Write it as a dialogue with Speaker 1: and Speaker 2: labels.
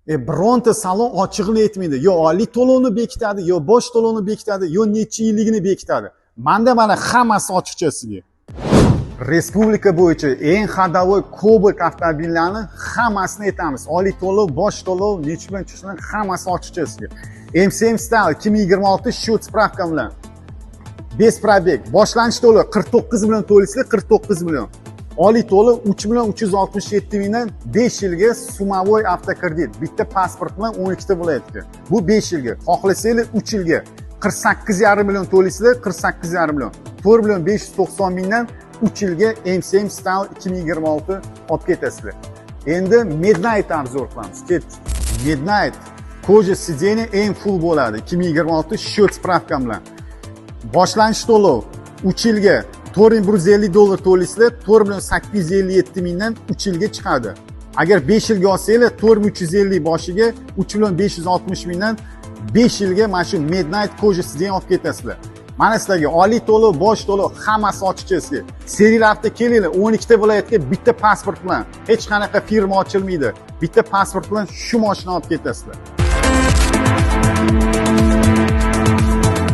Speaker 1: Bironta salon ochiqlik aytmaydi. Yo oliy to'lovni bekitadi, yo bosh to'lovni bekitadi, yo necha yilligini bekitadi. Manda mana hammasi ochiqcha sizga. Respublika bo'yicha eng xadovoy Cobalt avtomobillarni hammasini aytamiz. Oliy to'lov, bosh to'lov, necha bilan chiqishini hammasi ochiqcha sizga. MCM Style 2026 shot spravka bilan. Bez probeg, boshlanish to'lov 49 million to'laysizlar, 49 million. Oliy to'lov 3 million 367 mingdan 5 yilga sumovoy avtokredit, bitta pasport bilan 12 ta viloyatga. Bu 5 yilga. Xohlasanglar 3 yilga 48,5 million to'laysizlar, 48,5 million. 4 million 590 mingdan 3 yilga MCM Style 2026 olib ketasizlar. Endi Midnight arzor qilamiz. Ketdik. Midnight koja sideniya eng full bo'ladi. 2026 shot spravka bilan. Boshlanish to'lov 3 yilga $4150 to'laysizlar, 4 million 857 mingdan 3 yilga chiqadi. Agar 5 yilga olsanglar 4350 boshiga 3 million 560 mingdan 5 yilga mana shu Midnight koja sideniya olib ketasizlar. Mana sizlarga oliy to'lov, bosh to'lov hammasi ochiqcha sizga. Seriallarda kelinglar, 12 ta viloyatga bitta pasport bilan, hech qanaqa firma ochilmaydi. Bitta pasport bilan shu mashinani olib ketasizlar.